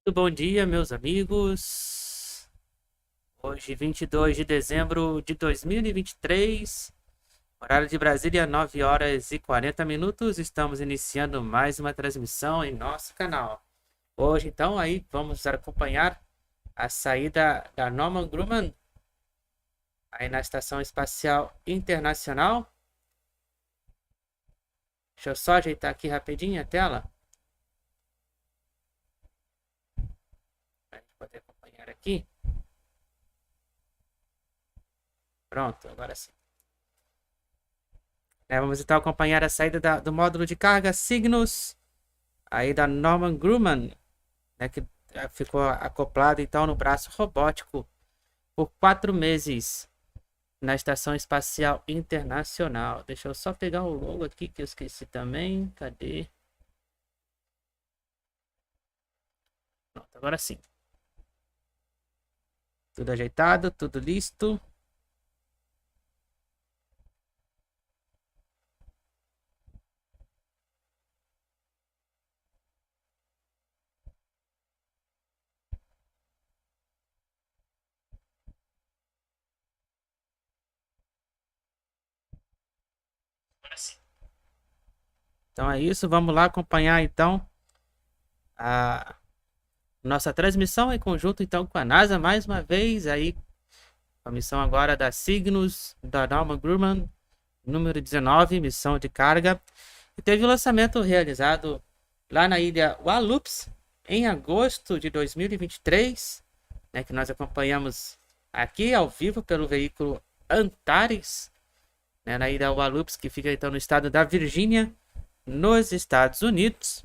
Muito bom dia, meus amigos. Hoje, 22 de dezembro de 2023, horário de Brasília, 9 horas e 40 minutos. Estamos iniciando mais uma transmissão em nosso canal. Hoje, então, aí vamos acompanhar a saída da Northrop Grumman aí na Estação Espacial Internacional. Deixa eu só ajeitar aqui rapidinho a tela para poder acompanhar aqui. Pronto, agora sim. Vamos então acompanhar a saída do módulo de carga Cygnus, aí da Northrop Grumman, né, que ficou acoplado então no braço robótico por 4 meses na Estação Espacial Internacional. Deixa eu só pegar o logo aqui que eu esqueci também. Cadê? Pronto, agora sim. Tudo ajeitado, tudo listo. Então é isso, vamos lá acompanhar então a nossa transmissão em conjunto então com a NASA mais uma vez aí, a missão agora da Cygnus, da Northrop Grumman, número 19, missão de carga. E teve o lançamento realizado lá na ilha Wallops em agosto de 2023, né, que nós acompanhamos aqui ao vivo pelo veículo Antares, né, na ilha Wallops, que fica então no estado da Virgínia, nos Estados Unidos.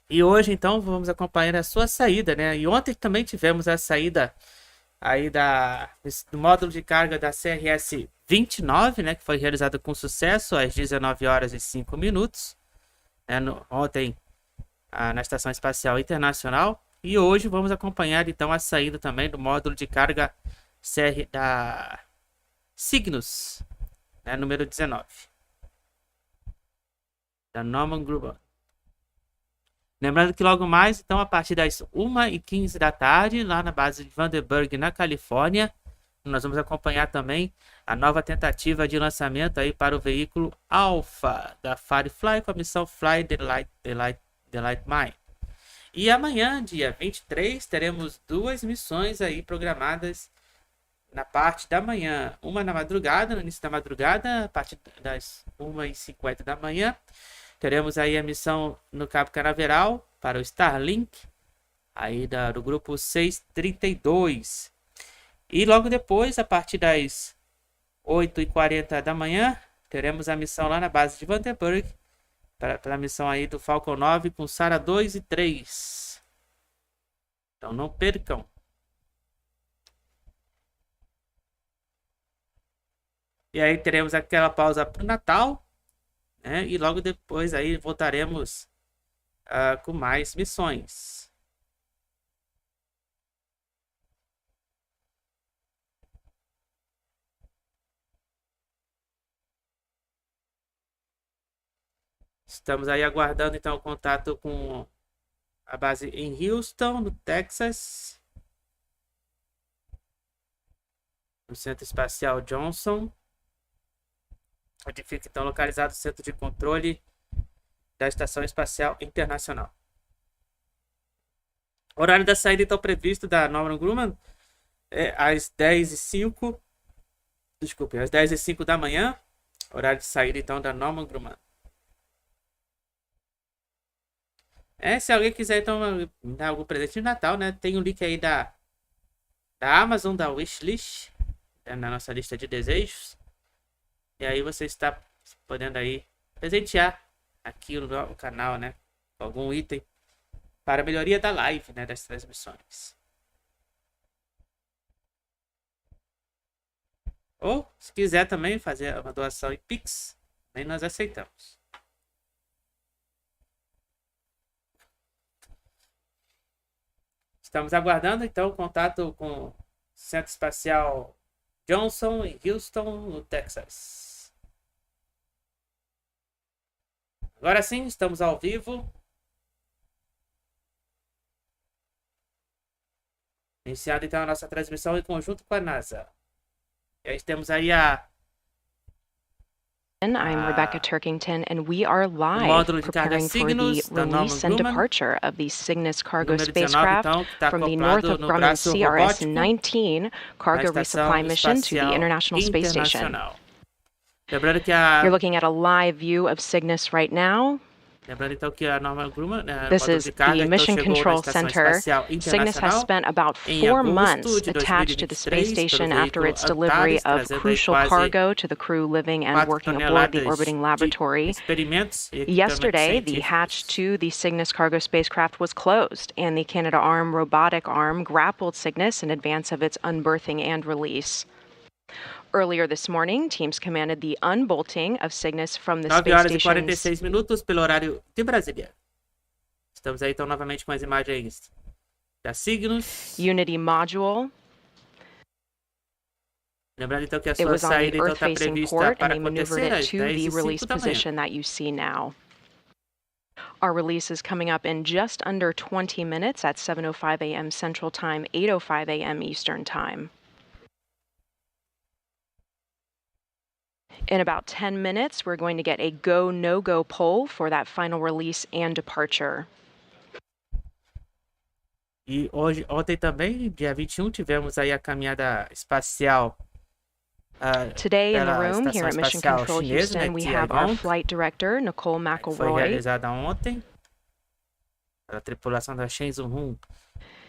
E hoje então vamos acompanhar a sua saída, né? E ontem também tivemos a saída aí do módulo de carga da CRS 29, né, que foi realizado com sucesso às 19 horas e 5 minutos, né, ontem na Estação Espacial Internacional. E hoje vamos acompanhar então a saída também do módulo de carga da Cygnus, né, número 19, da Northrop Grumman. Lembrando que logo mais, então, a partir das 1h15 da tarde, lá na base de Vandenberg, na Califórnia, nós vamos acompanhar também a nova tentativa de lançamento aí para o veículo Alpha da Firefly com a missão Fly the Light Mine. E amanhã, dia 23, teremos 2 missões aí programadas na parte da manhã. Uma na madrugada, no início da madrugada, a partir das 1h50 da manhã. Teremos aí a missão no Cabo Canaveral para o Starlink, aí do grupo 632. E logo depois, a partir das 8h40 da manhã, teremos a missão lá na base de Vandenberg, pela missão aí do Falcon 9 com Sara 2 e 3. Então não percam. E aí teremos aquela pausa para o Natal, né? E logo depois aí voltaremos com mais missões. Estamos aí aguardando então o contato com a base em Houston, no Texas, no Centro Espacial Johnson, onde fica então localizado o centro de controle da Estação Espacial Internacional. O horário da saída então previsto da Northrop Grumman é às 10h05, desculpe, às 10h05 da manhã, horário de saída então da Northrop Grumman. Se alguém quiser então dar algum presente de Natal, né, tem um link aí da Amazon, da Wishlist, na nossa lista de desejos. E aí você está podendo aí presentear aqui no canal, né, algum item para a melhoria da live, né, das transmissões. Ou, se quiser também fazer uma doação em PIX, nem nós aceitamos. Estamos aguardando, então, o contato com o Centro Espacial Johnson em Houston, no Texas. Agora sim, estamos ao vivo. Iniciando então a nossa transmissão em conjunto com a NASA. E aí temos aí a I'm Rebecca Turkington, and we are live módulo de carga preparing for the Cygnus da release Northrop and Grumman. departure of the Cygnus cargo Número 19, spacecraft então, que está from the acoplado Northrop no Grumman braço robótico CRS-19 da cargo Estação resupply mission to the Espacial International Space Station. Internacional. Lembrando que a You're looking at a live view of Cygnus right now. Lembrando então que a Northrop Grumman, This módulo is de carga, the então Mission chegou na Control Estação Center. Espacial Cygnus has Internacional spent about em 4 agosto months de attached to the space 2023 station pelo after veículo its delivery Antares, of trazendo aí crucial quase cargo to the crew living and 4 working aboard the toneladas orbiting de laboratory. experimentos e equipamentos Yesterday, the hatch científicos. to the Cygnus cargo spacecraft was closed, and the Canadarm robotic arm grappled Cygnus in advance of its unberthing and release. Earlier this morning, teams commanded the unbolting of Cygnus from the 9 space horas e station's 46 minutos pelo horário de Brasília. Estamos aí então novamente com as imagens da Cygnus. Unity module. Lembrando então que a It sua was on the saída então está Earth-facing prevista port, and para they maneuvered acontecer it às to the 10h05 release da manhã. position that you see now. Our release is coming up in just under 20 minutes at 7:05 a.m. Central Time, 8:05 a.m. Eastern Time. In about 10 minutes, we're going to get a go, no-go poll for that final release and departure. E ontem também, dia 21, tivemos aí a caminhada espacial. Today in the pela room here Estação at Mission Espacial Control Chinesa, Houston, we que have our flight director, Nicole foi McElroy, realizada ontem pela tripulação da Shenzhou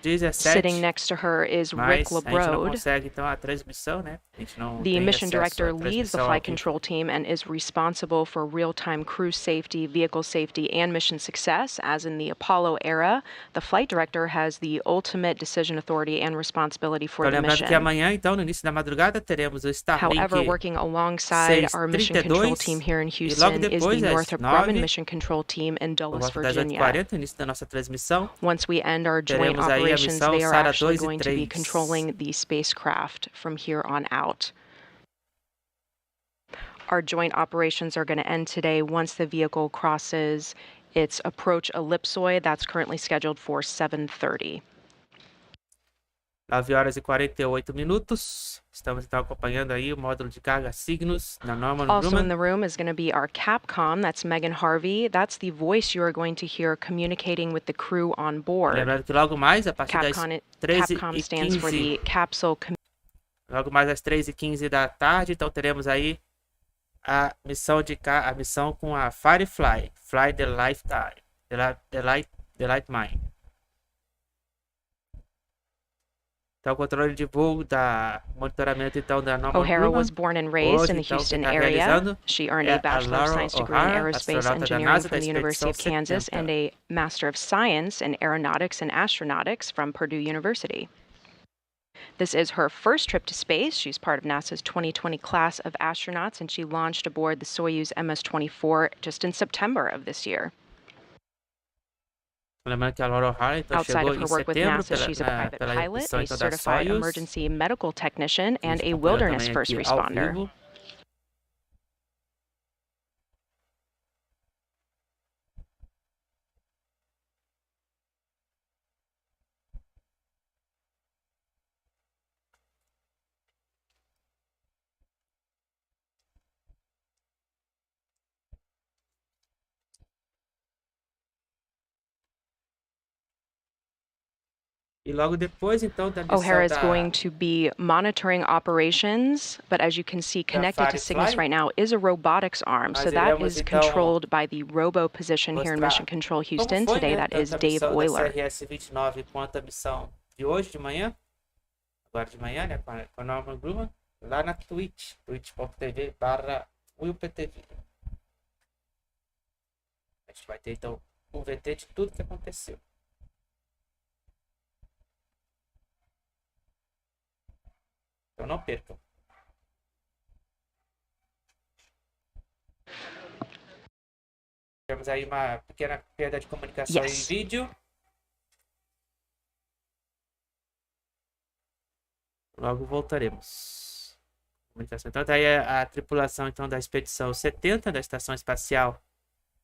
17. sitting next to her is Rick Mas a gente não LeBrode. consegue então a transmissão, né? A gente não The tem mission acesso à director leads the transmissão ao flight vivo. control team and is responsible for real-time crew safety, vehicle safety, and mission success. As in the Apollo era, the flight director has the ultimate decision authority and responsibility for Então, the lembrando mission. que amanhã, então, no início da madrugada, teremos o Starlink However, working alongside our mission control team here in 632 e logo Houston is depois, the às Northrop 9, Grumman mission control team in por Dulles, volta das Virginia. 8h40, início da nossa transmissão, Once we end our joint teremos aí a operations, missão they are SARA actually 2 e going to be 3. controlling the spacecraft from here on out. Our joint operations are going to end today once the vehicle crosses its approach ellipsoid that's currently scheduled for 7:30. 9 horas e 48 minutos. Estamos então acompanhando aí o módulo de carga Cygnus da Northrop Also in Grumman. the room is going to be our Capcom, that's Megan Harvey. That's the voice you are going to hear communicating with the crew on board. Lembrando que logo mais, a partir das Capcom stands for the 13h15, Capsule logo mais às 3h15 da tarde, então teremos aí a missão com a Firefly, Fly the Lifetime, the Light Mine. Então, o controle de voo da monitoramento então da Northrop O'Hara Grumman. was born and raised Hoje, in the então, Houston quem está area. realizando She earned é a a Bachelor of Laura Science degree in O'Hara, Aerospace astronauta da Engineering NASA from da the University of Expedição Kansas and 70. a Master of Science in Aeronautics and Astronautics from Purdue University. This is her first trip to space. She's part of NASA's 2020 class of astronauts, and she launched aboard the Soyuz MS-24 just in September of this year. Lembrando que a Laura O'Hara então Outside chegou of em her work with setembro NASA, she's a private pela pilot, missão a então da certified Soyuz. emergency medical technician, and A a gente acompanhou wilderness também first aqui ao responder. vivo. E logo depois, então, da missão O'Hara is going to be monitoring operations, but as you can see, connected to Cygnus right now is a robotics arm. So that is controlled by the robo position here in Mission Control Houston. Today, that is Dave Euler. CRS-29 quanto a missão de hoje de manhã, agora de manhã, né, com a Northrop Grumman, lá na Twitch, twitch.tv/WillPTV. A gente vai ter, então, um VT de tudo que aconteceu. Então não percam. Temos aí uma pequena perda de comunicação em vídeo. Logo voltaremos. Comunicação. Então tá aí a tripulação então da expedição 70 da Estação Espacial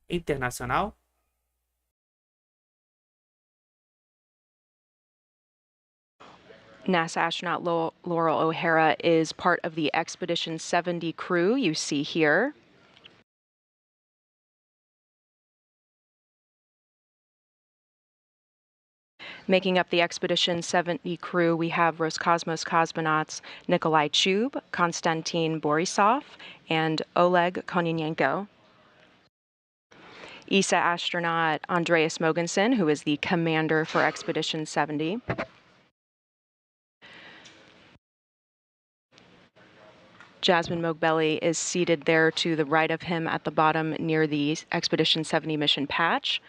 Internacional. NASA astronaut Laurel O'Hara is part of the Expedition 70 crew you see here. Making up the Expedition 70 crew, we have Roscosmos cosmonauts Nikolai Chub, Konstantin Borisov, and Oleg Kononenko. ESA astronaut Andreas Mogensen, who is the commander for Expedition 70. Jasmine Mogbelli is seated there to the right of him at the bottom near the Expedition 70 mission patch.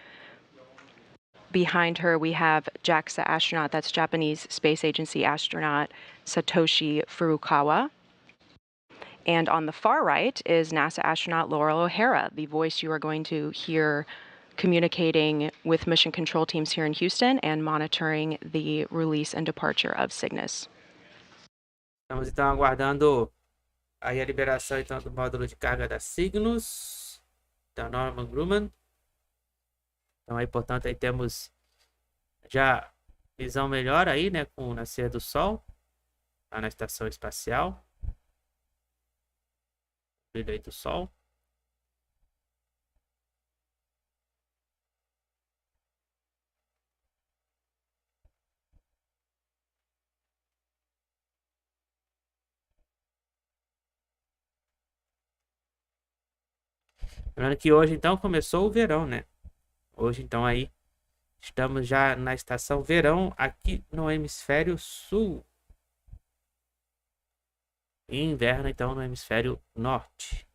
Behind her, we have JAXA astronaut, that's Japanese Space Agency astronaut Satoshi Furukawa. And on the far right is NASA astronaut Laurel O'Hara, the voice you are going to hear communicating with mission control teams here in Houston and monitoring the release and departure of Cygnus. Estamos então aguardando aí a liberação então do módulo de carga da Cygnus, da Northrop Grumman. Então aí, portanto, aí temos já visão melhor aí, né, com o nascer do sol lá na Estação Espacial. Brilho aí do sol. Lembrando que hoje então começou o verão, né? Hoje então aí estamos já na estação verão aqui no hemisfério sul. E inverno então no hemisfério norte.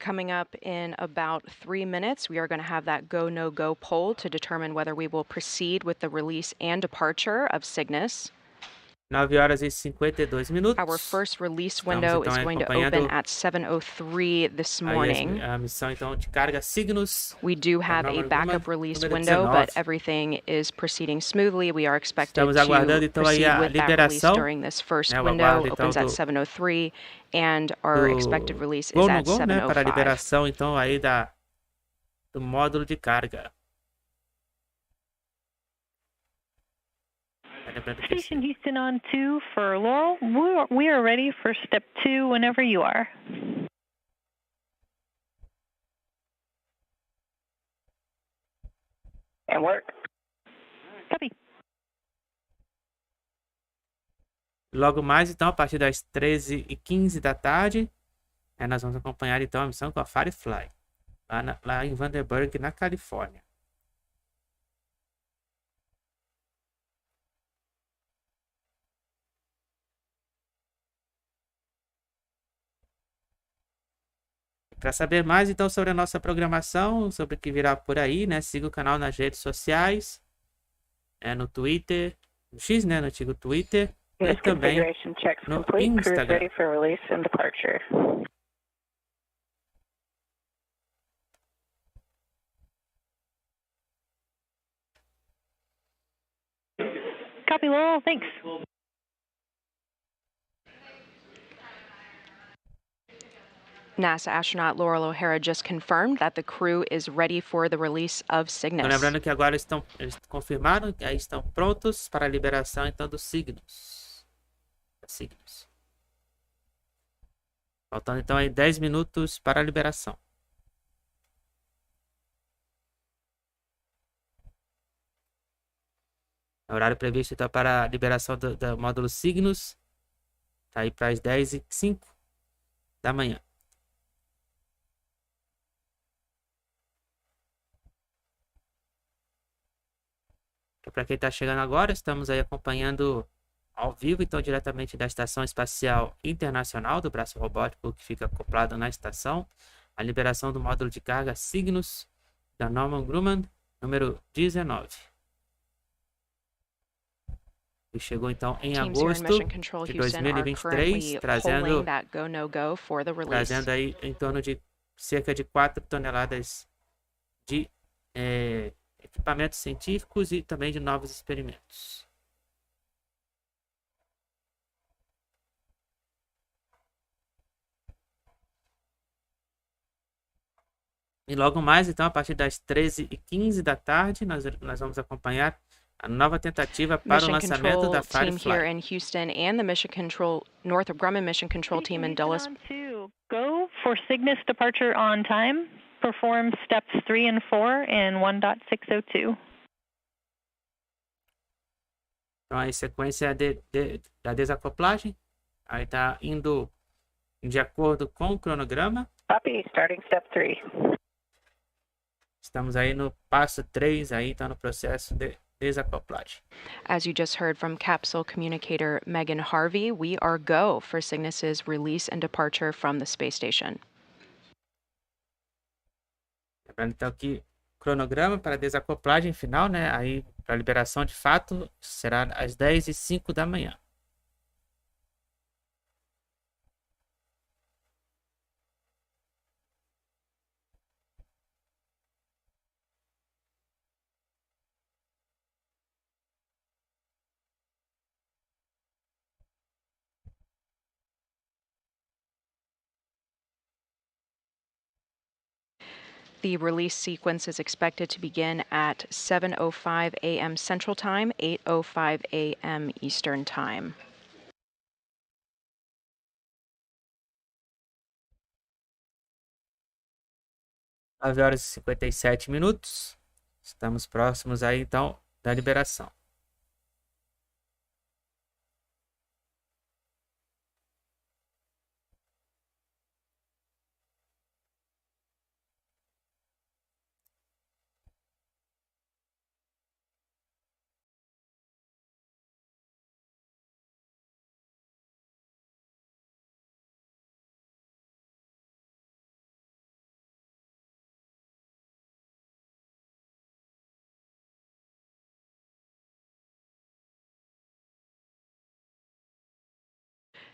Coming up in about 3 minutes, we are going to have that go, no go poll to determine whether we will proceed with the release and departure of Cygnus. 9h52. Our first release window is going to open at 7:03 this morning. A missão então de carga Cygnus. We do have a backup release window, but everything is proceeding smoothly. We are expected to proceed with that release during this first window. Opens at 7:03, and our expected release is at 7:05. Para a liberação então aí do módulo de carga. Station Houston on 2 for Laurel. We are ready for step 2 whenever you are. And work. Copy. Logo mais, então, a partir das 13h15 da tarde, nós vamos acompanhar então a missão com a Firefly, lá em Vandenberg, na Califórnia. Para saber mais então sobre a nossa programação, sobre o que virá por aí, né? Siga o canal nas redes sociais, no Twitter, no X, né? No antigo Twitter, e também no Instagram. Copy, Laurel. Thanks. NASA astronaut Laurel O'Hara just confirmed that the crew is ready for the release of Cygnus. Então, lembrando que agora eles confirmaram que aí estão prontos para a liberação então do Cygnus. Faltando então aí 10 minutos para a liberação. O horário previsto então para a liberação do módulo Cygnus está aí para as 10h05 da manhã. Para quem está chegando agora, estamos aí acompanhando ao vivo, então diretamente da Estação Espacial Internacional, do braço robótico que fica acoplado na estação, a liberação do módulo de carga Cygnus da Northrop Grumman, número 19. E chegou então em agosto de 2023, trazendo aí em torno de cerca de 4 toneladas de equipamentos científicos e também de novos experimentos. E logo mais, então, a partir das 13h15 da tarde, nós vamos acompanhar a nova tentativa para o Mission lançamento da Control team here Firefly. in Houston and the Mission Control Northrop Grumman Mission Control team in Dulles. Houston on 2, go for Cygnus departure on time. Perform steps 3 and 4 in 1.602. Então, aí, sequência da desacoplagem. Aí tá indo de acordo com o cronograma. Copy, starting step 3. Estamos aí no passo 3, aí tá no processo de desacoplagem. As you just heard from capsule communicator Megan Harvey, we are go for Cygnus's release and departure from the space station. Lembrando então que cronograma para desacoplagem final, né? Aí para liberação de fato será às 10h05 da manhã. The release sequence is expected to begin at 7:05 a.m. Central Time, 8:05 a.m. Eastern Time. Às 9h57. Estamos próximos aí então da liberação.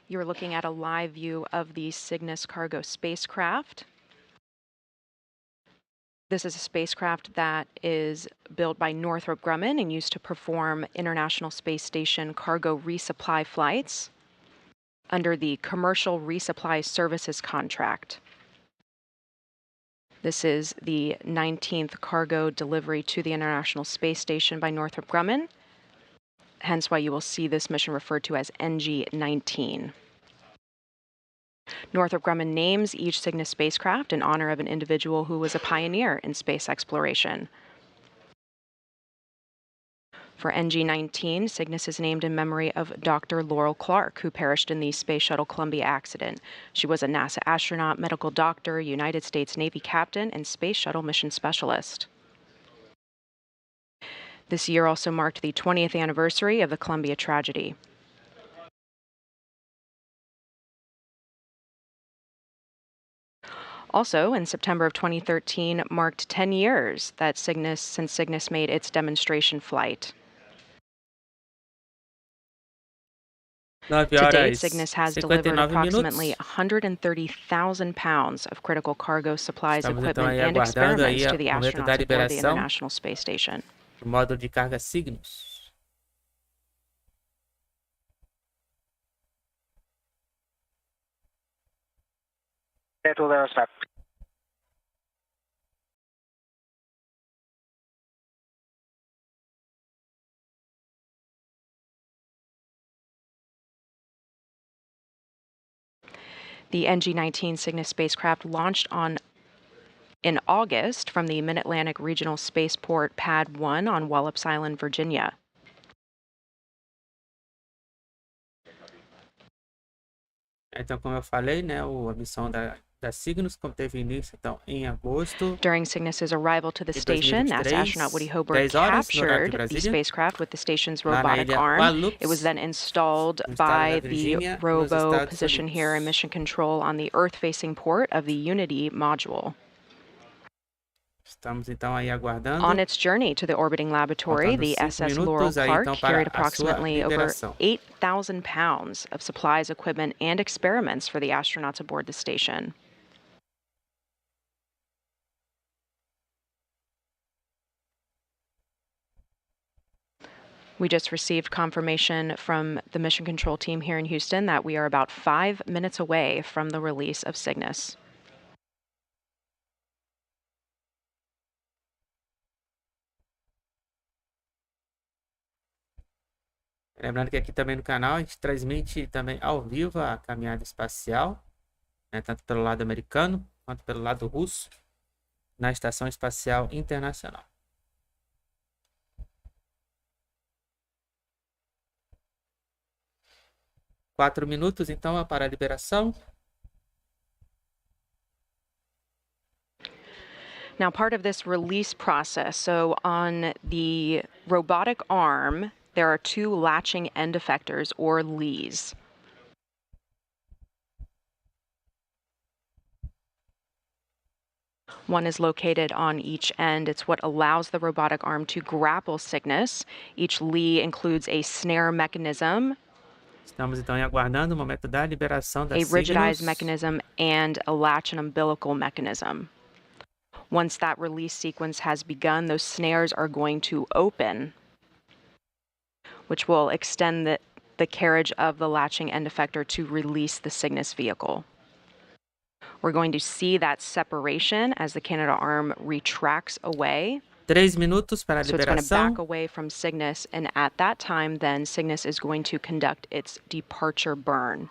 You're looking at a live view of the Cygnus cargo spacecraft. This is a spacecraft that is built by Northrop Grumman and used to perform International Space Station cargo resupply flights under the Commercial Resupply Services contract. This is the 19th cargo delivery to the International Space Station by Northrop Grumman, hence why you will see this mission referred to as NG-19. Northrop Grumman names each Cygnus spacecraft in honor of an individual who was a pioneer in space exploration. For NG-19, Cygnus is named in memory of Dr. Laurel Clark, who perished in the Space Shuttle Columbia accident. She was a NASA astronaut, medical doctor, United States Navy captain, and Space Shuttle mission specialist. This year also marked the 20th anniversary of the Columbia tragedy. Also, in September of 2013, marked 10 years that since Cygnus made its demonstration flight. To date, Cygnus has delivered approximately 130,000 pounds of critical cargo supplies, equipment, and experiments to the astronauts aboard the International Space Station. O módulo de carga Cygnus. Schedule there, stop. The NG-19 Cygnus spacecraft launched in August from the Mid-Atlantic Regional Spaceport Pad 1 on Wallops Island, Virginia. Então, como eu falei, né, a missão da Cygnus teve início então em agosto. During Cygnus's arrival to the station, NASA astronaut Woody Hoburg captured the spacecraft with the station's robotic arm. It was then installed by the robo position here in mission control on the Earth-facing port of the Unity module. Estamos então aí aguardando. On its journey to the orbiting laboratory, the SS Laurel Clark carried approximately over 8,000 pounds of supplies, equipment, and experiments for the astronauts aboard the station. We just received confirmation from the mission control team here in Houston that we are about 5 minutes away from the release of Cygnus. Lembrando que aqui também no canal a gente transmite também ao vivo a caminhada espacial, né, tanto pelo lado americano quanto pelo lado russo, na Estação Espacial Internacional. Quatro minutos, então, para a liberação. Now, part of this release process, so on the robotic arm, there are two latching end effectors, or LEEs. One is located on each end. It's what allows the robotic arm to grapple Cygnus. Each LEE includes a snare mechanism, Estamos então aguardando o momento da liberação da a rigidized Cygnus. mechanism, and a latch and umbilical mechanism. Once that release sequence has begun, those snares are going to open, which will extend the carriage of the latching end effector to release the Cygnus vehicle. We're going to see that separation as the Canadarm retracts away. 3 minutos para a So it's going to back liberação. away from Cygnus, and at that time, then Cygnus is going to conduct its departure burn.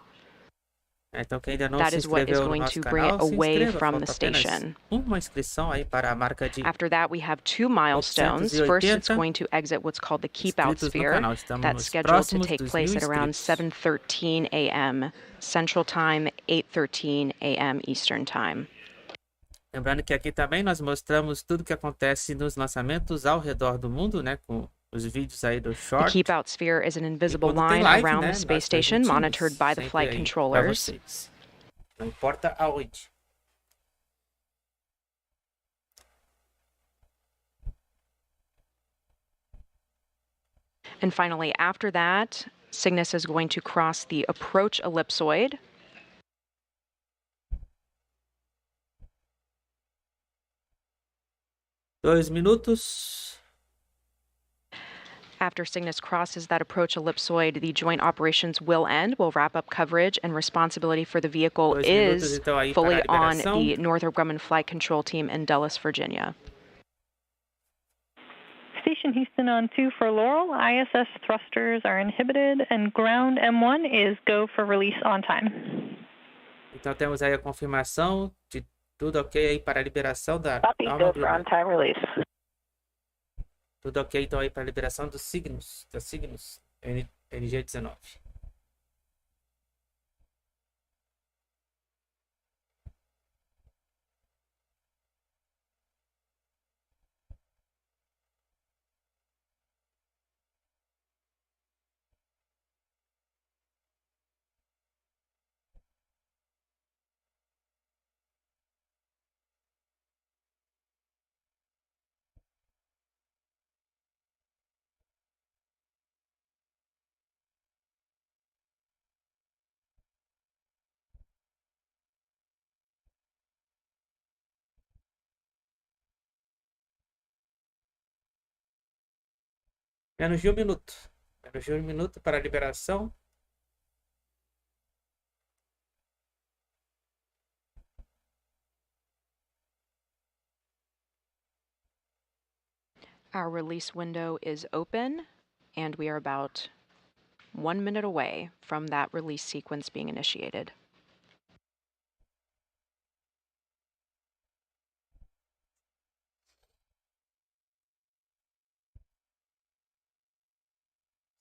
Então quem ainda não That se is what is inscreveu no going nosso to bring it canal, se away inscreva. from the Falta apenas station. uma inscrição aí para a marca de After that, we have two milestones. First, it's going to exit what's called the keep out inscritos no sphere. canal. Estamos That's scheduled to próximos take dos place 1000 at around inscritos. 7:13 a.m. Central Time, 8:13 a.m. Eastern Time. Lembrando que aqui também nós mostramos tudo que acontece nos lançamentos ao redor do mundo, né? Com os vídeos aí do The short. keep out sphere is an invisible E quando tem line live, around né, the space nós station, transmitimos monitored by the sempre flight aí pra controllers. vocês. Não importa aonde. And finally, after that, Cygnus is going to cross the approach ellipsoid. Dois minutos. After Cygnus crosses that approach ellipsoid, the joint operations will end. We'll wrap up coverage, and responsibility for the vehicle 2 minutos is então aí fully para a on liberação. the Northrop Grumman flight control team in Dulles, Virginia. Station Houston on 2 for Laurel. ISS thrusters are inhibited, and ground M1 is go for release on time. Então temos aí a confirmação de tudo ok aí para a liberação da Copy, Northrop go for Grumman. on-time release. Tudo ok então aí para a liberação do Cygnus, da Cygnus NG-19. Menos de um minuto. Menos de um minuto para a liberação. Our release window is open, and we are about 1 minute away from that release sequence being initiated.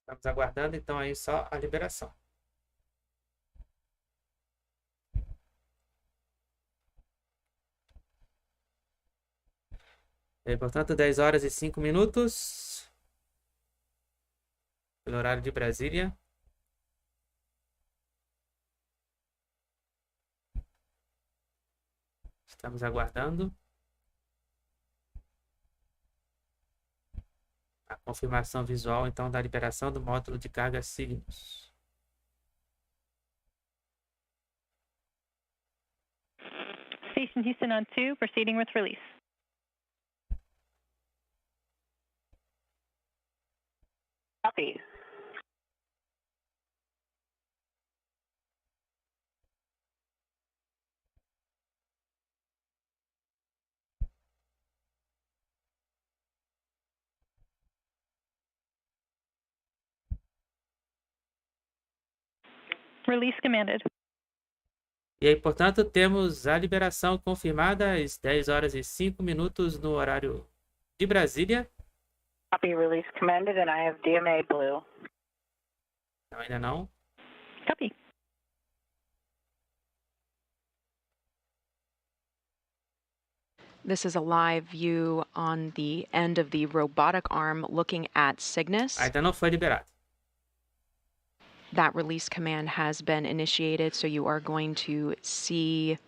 Estamos aguardando então aí só a liberação. E, portanto, 10 horas e 5 minutos. Pelo horário de Brasília. Estamos aguardando a confirmação visual então da liberação do módulo de carga Cygnus. Station Houston on 2, proceeding with release. Copy. Release commanded. E aí, portanto, temos a liberação confirmada às 10 horas e 5 minutos no horário de Brasília. Copy, release commanded, and I have DMA blue. Não, ainda não. Copy. This is a live view on the end of the robotic arm looking at Cygnus. Ainda não foi liberado. That release command has been initiated, so you are going to see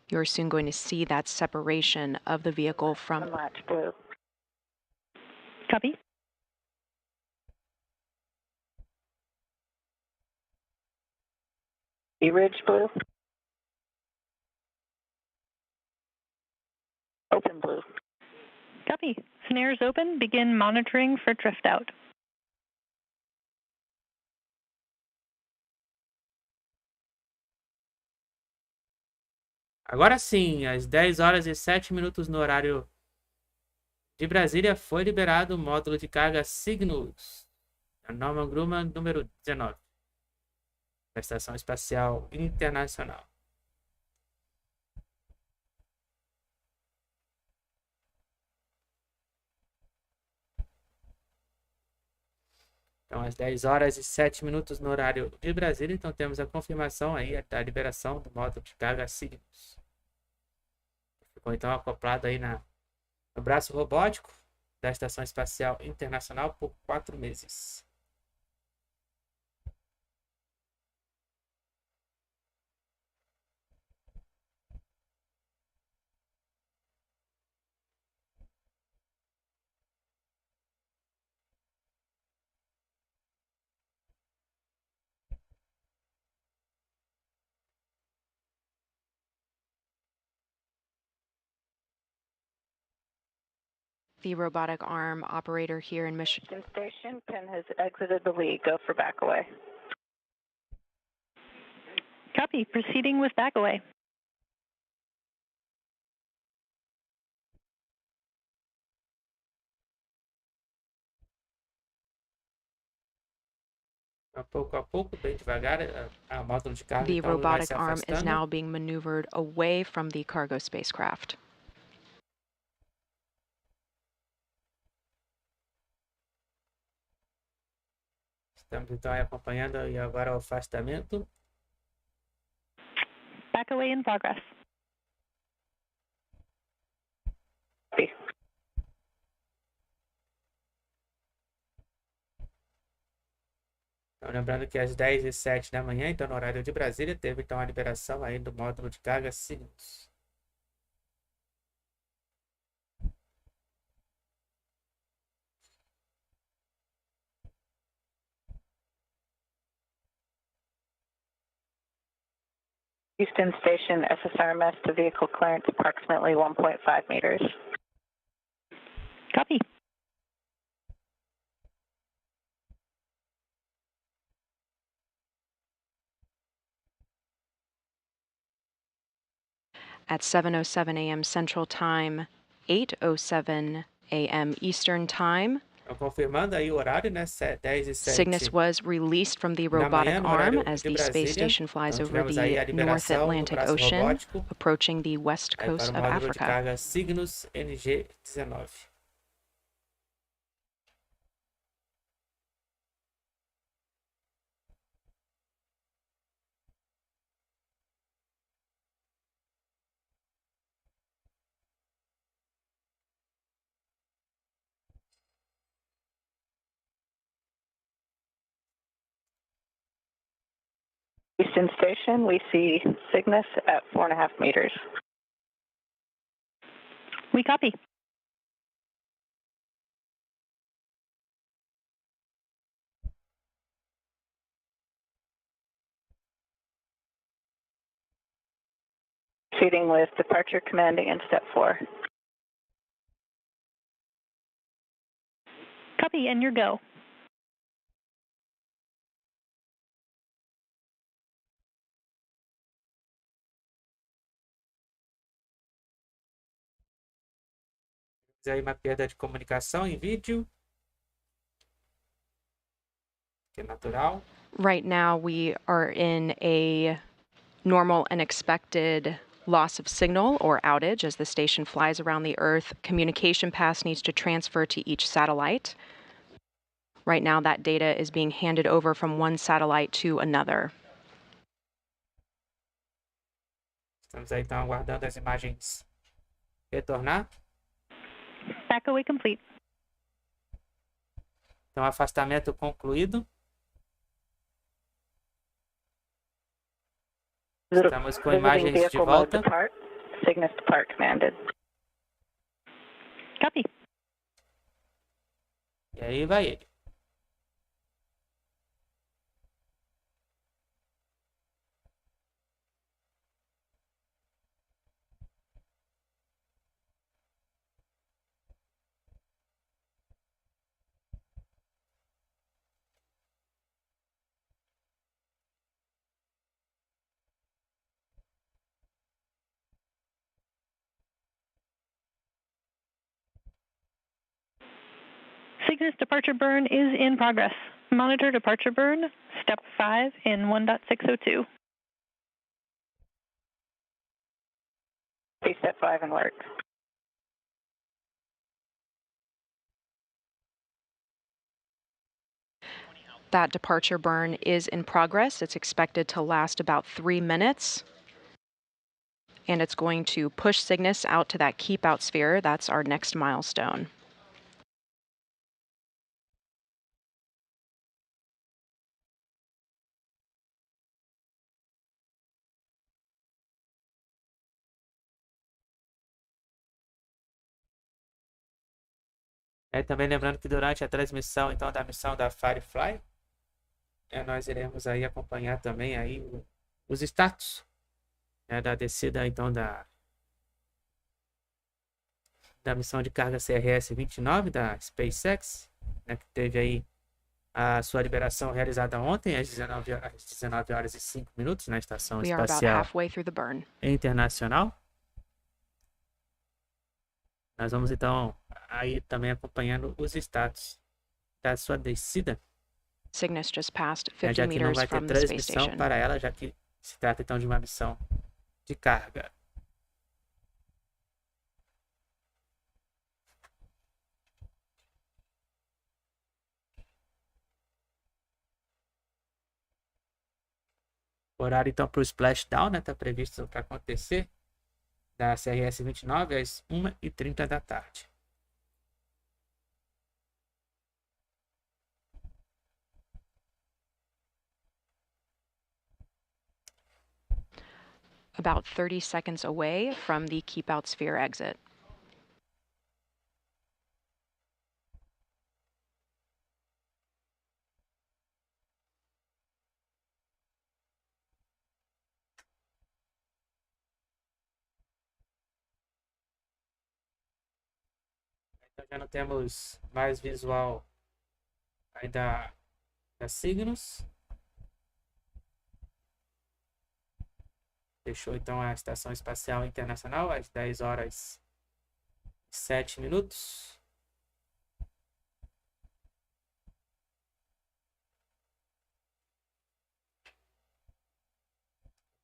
you're soon going to see that separation of the vehicle from Unlatch blue. Copy. E-ridge blue. Open blue. Copy. Snares open. Begin monitoring for drift out. Agora sim, às 10 horas e 7 minutos no horário de Brasília, foi liberado o módulo de carga Cygnus, Northrop Grumman número 19, da Estação Espacial Internacional. Então, às 10 horas e 7 minutos no horário de Brasília, então temos a confirmação aí da liberação do módulo de carga Cygnus. Ficou então acoplado aí no braço robótico da Estação Espacial Internacional por 4 meses. the robotic arm operator here in Michigan. Station, Penn has exited the lead. Go for back away. Copy. Proceeding with back away. A pouco, bem devagar, a módulo de carga The então vai robotic se arm is afastando. now being maneuvered away from the cargo spacecraft. Estamos então aí acompanhando aí agora o afastamento. Back away in progress. Copy. Então, lembrando que às 10 e 7 da manhã, então no horário de Brasília, teve então a liberação aí do módulo de carga Cygnus. Houston Station, SSRMS to vehicle clearance approximately 1.5 meters. Copy. At 7:07 a.m. Central Time, 8:07 a.m. Eastern Time, Então, confirmando aí o horário, né? 10 e 7 Cygnus was released from the da robotic manhã, no arm horário as de the space Brasília. station flies Então, over tivemos aí a the North liberação do Atlantic braço Ocean, robótico approaching the west aí coast para o of módulo de Africa. carga Cygnus NG-19. Houston Station, we see Cygnus at 4.5 meters. We copy. Proceeding with departure commanding in step 4. Copy, and your go. aí uma perda de comunicação em vídeo, que é natural. Right now, we are in a normal and expected loss of signal or outage as the station flies around the Earth. Communication paths needs to transfer to each satellite. Right now, that data is being handed over from one satellite to another. Estamos aí então aguardando as imagens retornar. Back away complete. Então, afastamento concluído. Estamos com imagens de volta. Cygnus depart commanded. Copy. E aí vai ele. Cygnus departure burn is in progress. Monitor departure burn, step 5 in 1.602. Step 5 in work. That departure burn is in progress. It's expected to last about 3 minutes. And it's going to push Cygnus out to that keep out sphere. That's our next milestone. Também lembrando que durante a transmissão então da missão da Firefly, nós iremos aí acompanhar também aí os status, né, da descida então da missão de carga CRS-29 da SpaceX, né, que teve aí a sua liberação realizada ontem às 19 horas e 5 minutos na Estação We are about Espacial halfway through the burn. Internacional. Nós vamos então aí também acompanhando os status da sua descida, Cygnus just passed já 50 que não meters vai ter from the space transmissão station. para ela, já que se trata então de uma missão de carga. O horário então para o splashdown, né, está previsto para acontecer da CRS-29 às 1h30 da tarde. About 30 seconds away from the keep out sphere exit. Então já não temos mais visual aí da Cygnus. Fechou então a Estação Espacial Internacional às 10 horas e 7 minutos.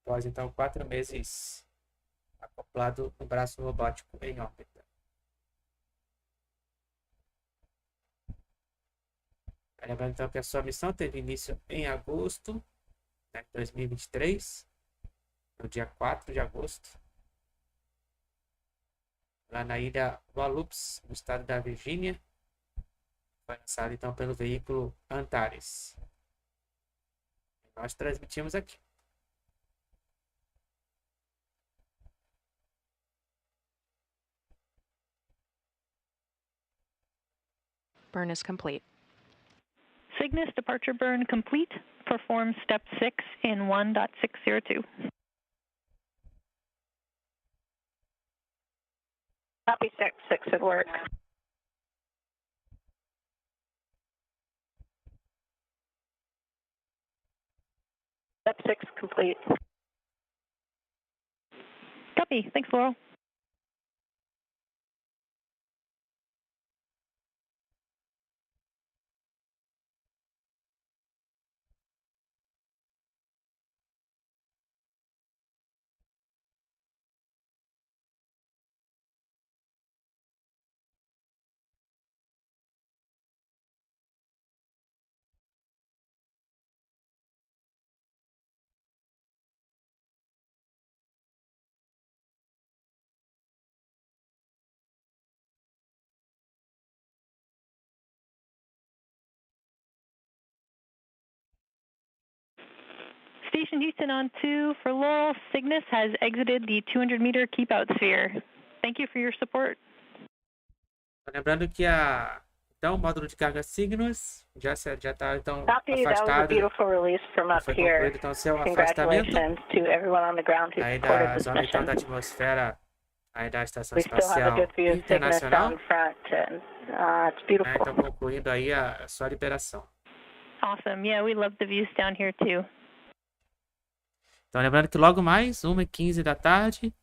Após então 4 meses acoplado no braço robótico em órbita. Lembrando então que a sua missão teve início em agosto, né, de 2023, no dia 4 de agosto, lá na ilha Wallops, no estado da Virgínia. Foi lançado então pelo veículo Antares. Nós transmitimos aqui. Burn is complete. Cygnus departure burn complete. Perform step 6 in 1.602. Copy step 6 at work. Step 6 complete. Copy. Thanks, Laurel. Station Houston on 2 for Laurel. Cygnus has exited the 200-meter keep-out sphere. Thank you for your support. Lembrando que então, o módulo de carga Cygnus já está então Copy, that was a afastado. beautiful release from up Foi here. concluído então seu afastamento Congratulations to everyone on the ground who aí supported da this zona então da mission. atmosfera aí da Estação We still have a Espacial good view of Cygnus Internacional. down front, and it's Né, beautiful. então concluindo aí a sua liberação. Awesome. Yeah, we love the views down here too. Então lembrando que logo mais 1h15 da tarde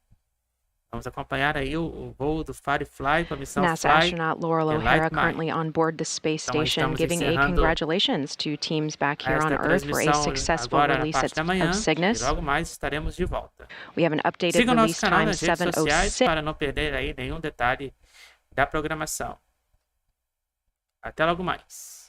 vamos acompanhar aí o voo do Firefly com a missão NASA Fly astronaut Laurel the O'Hara Light Mine. currently on board the space Então, station, estamos giving a encerrando congratulations to teams back here on esta Earth for a transmissão successful agora na release parte da manhã of e Cygnus. logo mais estaremos de volta. We have an updated Siga o nosso release canal time nas redes sociais 7:06. para não perder aí nenhum detalhe da programação. Até logo mais.